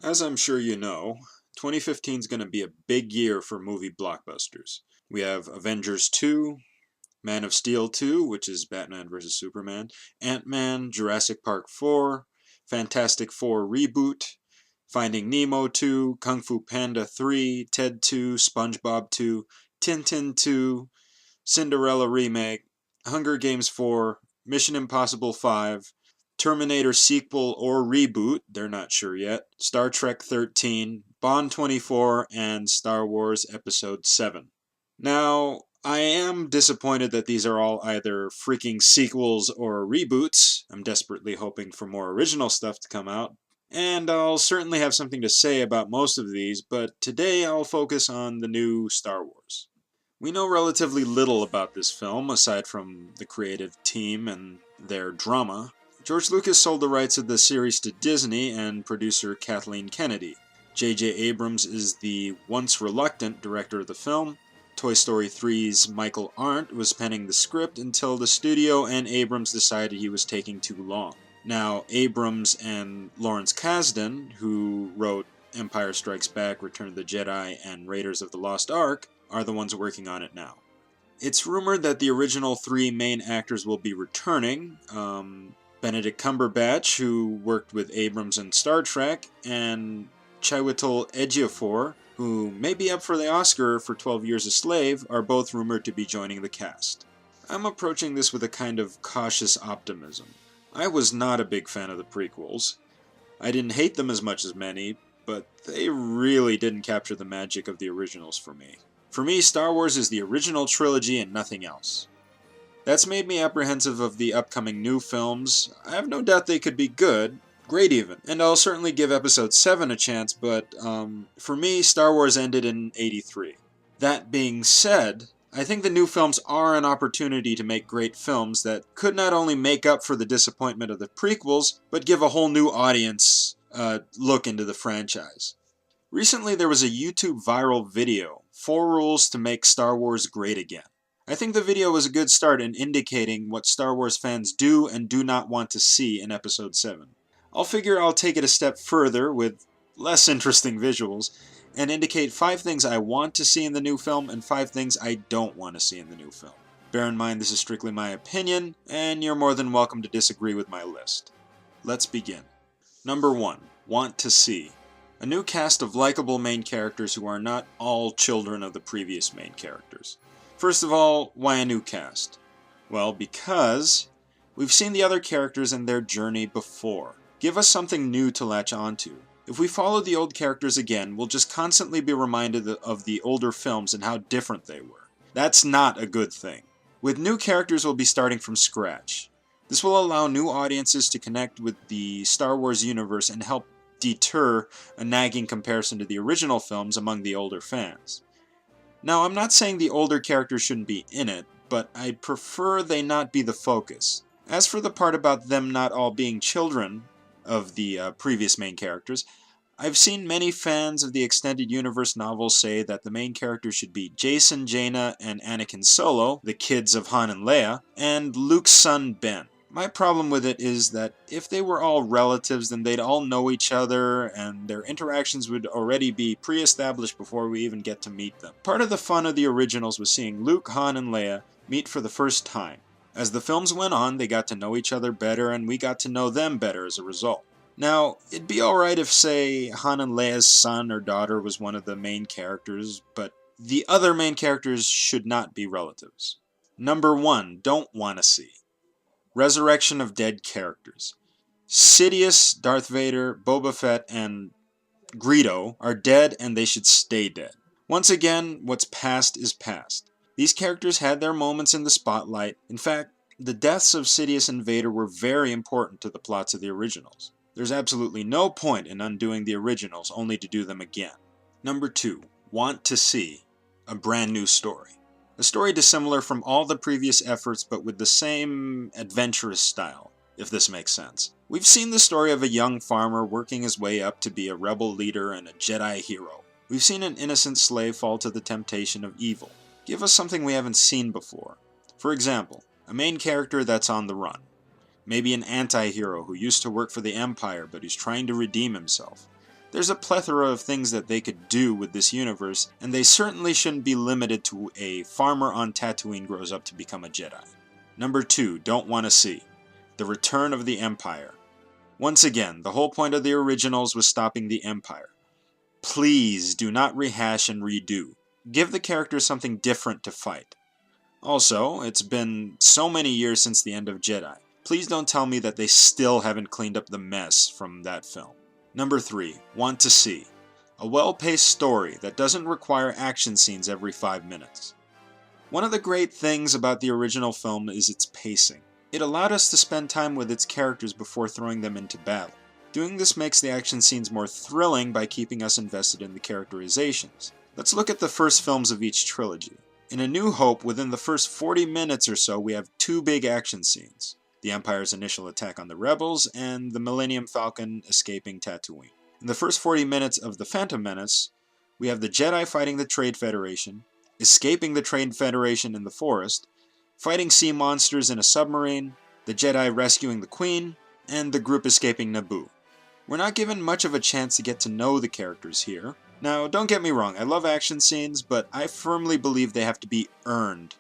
As I'm sure you know, 2015 is going to be a big year for movie blockbusters. We have Avengers 2, Man of Steel 2, which is Batman vs. Superman, Ant-Man, Jurassic Park 4, Fantastic Four Reboot, Finding Nemo 2, Kung Fu Panda 3, Ted 2, SpongeBob 2, Tintin 2, Cinderella Remake, Hunger Games 4, Mission Impossible 5, Terminator sequel or reboot, they're not sure yet, Star Trek 13, Bond 24, and Star Wars Episode VII. Now, I am disappointed that these are all either freaking sequels or reboots. I'm desperately hoping for more original stuff to come out. And I'll certainly have something to say about most of these, but today I'll focus on the new Star Wars. We know relatively little about this film, aside from the creative team and their drama. George Lucas sold the rights of the series to Disney and producer Kathleen Kennedy. J.J. Abrams is the once reluctant director of the film. Toy Story 3's Michael Arndt was penning the script until the studio and Abrams decided he was taking too long. Now, Abrams and Lawrence Kasdan, who wrote Empire Strikes Back, Return of the Jedi, and Raiders of the Lost Ark, are the ones working on it now. It's rumored that the original three main actors will be returning. Benedict Cumberbatch, who worked with Abrams in Star Trek, and Chiwetel Ejiofor, who may be up for the Oscar for 12 Years a Slave, are both rumored to be joining the cast. I'm approaching this with a kind of cautious optimism. I was not a big fan of the prequels. I didn't hate them as much as many, but they really didn't capture the magic of the originals for me. For me, Star Wars is the original trilogy and nothing else. That's made me apprehensive of the upcoming new films. I have no doubt they could be good, great even, and I'll certainly give Episode VII a chance, but for me, Star Wars ended in '83. That being said, I think the new films are an opportunity to make great films that could not only make up for the disappointment of the prequels, but give a whole new audience a look into the franchise. Recently there was a YouTube viral video, 4 Rules to Make Star Wars Great Again. I think the video was a good start in indicating what Star Wars fans do and do not want to see in Episode VII. I'll figure I'll take it a step further with less interesting visuals and indicate 5 things I want to see in the new film and 5 things I don't want to see in the new film. Bear in mind this is strictly my opinion, and you're more than welcome to disagree with my list. Let's begin. Number 1. Want to see. A new cast of likable main characters who are not all children of the previous main characters. First of all, why a new cast? Well, because we've seen the other characters and their journey before. Give us something new to latch onto. If we follow the old characters again, we'll just constantly be reminded of the older films and how different they were. That's not a good thing. With new characters, we'll be starting from scratch. This will allow new audiences to connect with the Star Wars universe and help deter a nagging comparison to the original films among the older fans. Now, I'm not saying the older characters shouldn't be in it, but I'd prefer they not be the focus. As for the part about them not all being children of the previous main characters, I've seen many fans of the extended universe novels say that the main characters should be Jason, Jaina, and Anakin Solo, the kids of Han and Leia, and Luke's son Ben. My problem with it is that if they were all relatives, then they'd all know each other, and their interactions would already be pre-established before we even get to meet them. Part of the fun of the originals was seeing Luke, Han, and Leia meet for the first time. As the films went on, they got to know each other better, and we got to know them better as a result. Now, it'd be alright if, say, Han and Leia's son or daughter was one of the main characters, but the other main characters should not be relatives. Number 1, don't want to see. Resurrection of dead characters. Sidious, Darth Vader, Boba Fett, and Greedo are dead and they should stay dead. Once again, what's past is past. These characters had their moments in the spotlight. In fact, the deaths of Sidious and Vader were very important to the plots of the originals. There's absolutely no point in undoing the originals only to do them again. Number 2. Want to see. A brand new story. A story dissimilar from all the previous efforts but with the same adventurous style, if this makes sense. We've seen the story of a young farmer working his way up to be a rebel leader and a Jedi hero. We've seen an innocent slave fall to the temptation of evil. Give us something we haven't seen before. For example, a main character that's on the run. Maybe an anti-hero who used to work for the Empire but who's trying to redeem himself. There's a plethora of things that they could do with this universe, and they certainly shouldn't be limited to a farmer on Tatooine grows up to become a Jedi. Number 2, don't want to see. The Return of the Empire. Once again, the whole point of the originals was stopping the Empire. Please do not rehash and redo. Give the characters something different to fight. Also, it's been so many years since the end of Jedi. Please don't tell me that they still haven't cleaned up the mess from that film. Number 3, want to see. A well-paced story that doesn't require action scenes every 5 minutes. One of the great things about the original film is its pacing. It allowed us to spend time with its characters before throwing them into battle. Doing this makes the action scenes more thrilling by keeping us invested in the characterizations. Let's look at the first films of each trilogy. In A New Hope, within the first 40 minutes or so, we have 2 big action scenes. The Empire's initial attack on the Rebels, and the Millennium Falcon escaping Tatooine. In the first 40 minutes of The Phantom Menace, we have the Jedi fighting the Trade Federation, escaping the Trade Federation in the forest, fighting sea monsters in a submarine, the Jedi rescuing the Queen, and the group escaping Naboo. We're not given much of a chance to get to know the characters here. Now, don't get me wrong, I love action scenes, but I firmly believe they have to be earned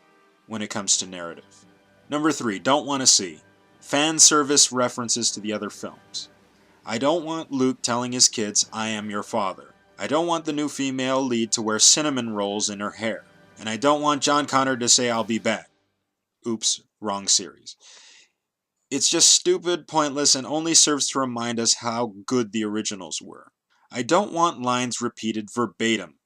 when it comes to narrative. Number 3, don't want to see. Fan service references to the other films. I don't want Luke telling his kids, "I am your father." I don't want the new female lead to wear cinnamon rolls in her hair. And I don't want John Connor to say, "I'll be back." Oops, wrong series. It's just stupid, pointless, and only serves to remind us how good the originals were. I don't want lines repeated verbatim.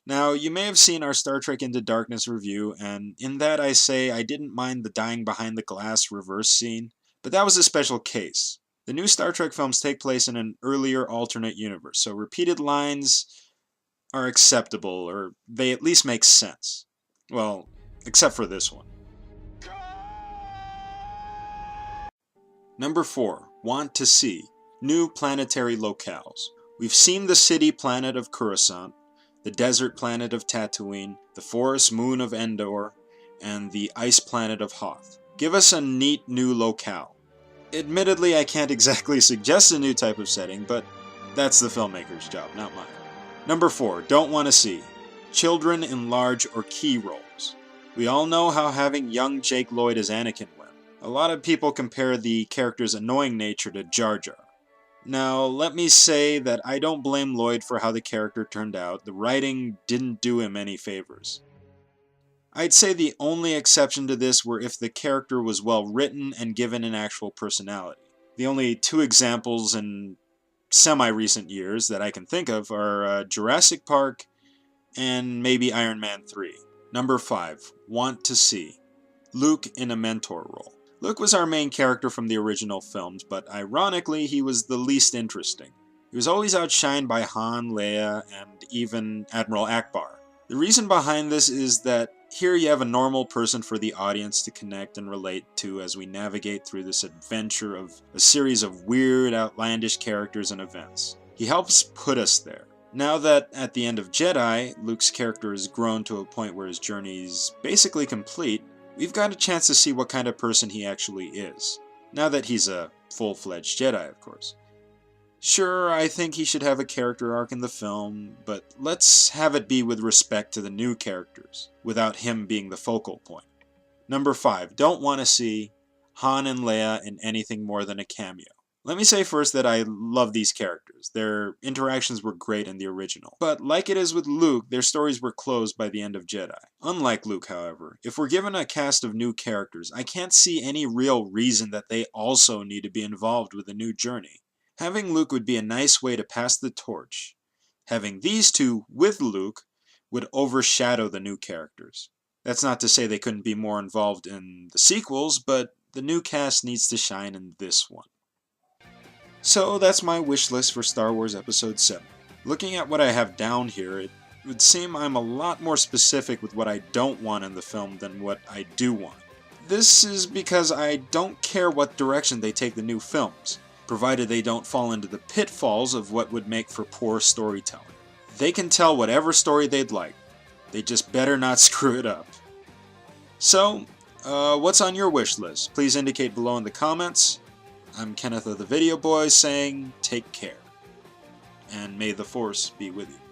Now, you may have seen our Star Trek Into Darkness review, and in that I say I didn't mind the dying behind the glass reverse scene, but that was a special case. The new Star Trek films take place in an earlier alternate universe, so repeated lines are acceptable, or they at least make sense. Well, except for this one. Number 4, want to see. New planetary locales. We've seen the city planet of Coruscant, the desert planet of Tatooine, the forest moon of Endor, and the ice planet of Hoth. Give us a neat new locale. Admittedly, I can't exactly suggest a new type of setting, but that's the filmmaker's job, not mine. Number 4, don't want to see. Children in large or key roles. We all know how having young Jake Lloyd as Anakin went. A lot of people compare the character's annoying nature to Jar Jar. Now, let me say that I don't blame Lloyd for how the character turned out. The writing didn't do him any favors. I'd say the only exception to this were if the character was well written and given an actual personality. The only 2 examples in semi-recent years that I can think of are Jurassic Park and maybe Iron Man 3. Number 5, want to see. Luke in a mentor role. Luke was our main character from the original films, but ironically he was the least interesting. He was always outshined by Han, Leia, and even Admiral Akbar. The reason behind this is that here you have a normal person for the audience to connect and relate to as we navigate through this adventure of a series of weird, outlandish characters and events. He helps put us there. Now that, at the end of Jedi, Luke's character has grown to a point where his journey is basically complete, we've got a chance to see what kind of person he actually is. Now that he's a full-fledged Jedi, of course. Sure, I think he should have a character arc in the film, but let's have it be with respect to the new characters, without him being the focal point. Number 5, don't want to see Han and Leia in anything more than a cameo. Let me say first that I love these characters. Their interactions were great in the original. But like it is with Luke, their stories were closed by the end of Jedi. Unlike Luke, however, if we're given a cast of new characters, I can't see any real reason that they also need to be involved with a new journey. Having Luke would be a nice way to pass the torch. Having these 2 with Luke would overshadow the new characters. That's not to say they couldn't be more involved in the sequels, but the new cast needs to shine in this one. So that's my wish list for Star Wars Episode VII. Looking at what I have down here, it would seem I'm a lot more specific with what I don't want in the film than what I do want. This is because I don't care what direction they take the new films, provided they don't fall into the pitfalls of what would make for poor storytelling. They can tell whatever story they'd like. They just better not screw it up. So, what's on your wish list? Please indicate below in the comments. I'm Kenneth of the Video Boy saying, take care. and may the Force be with you.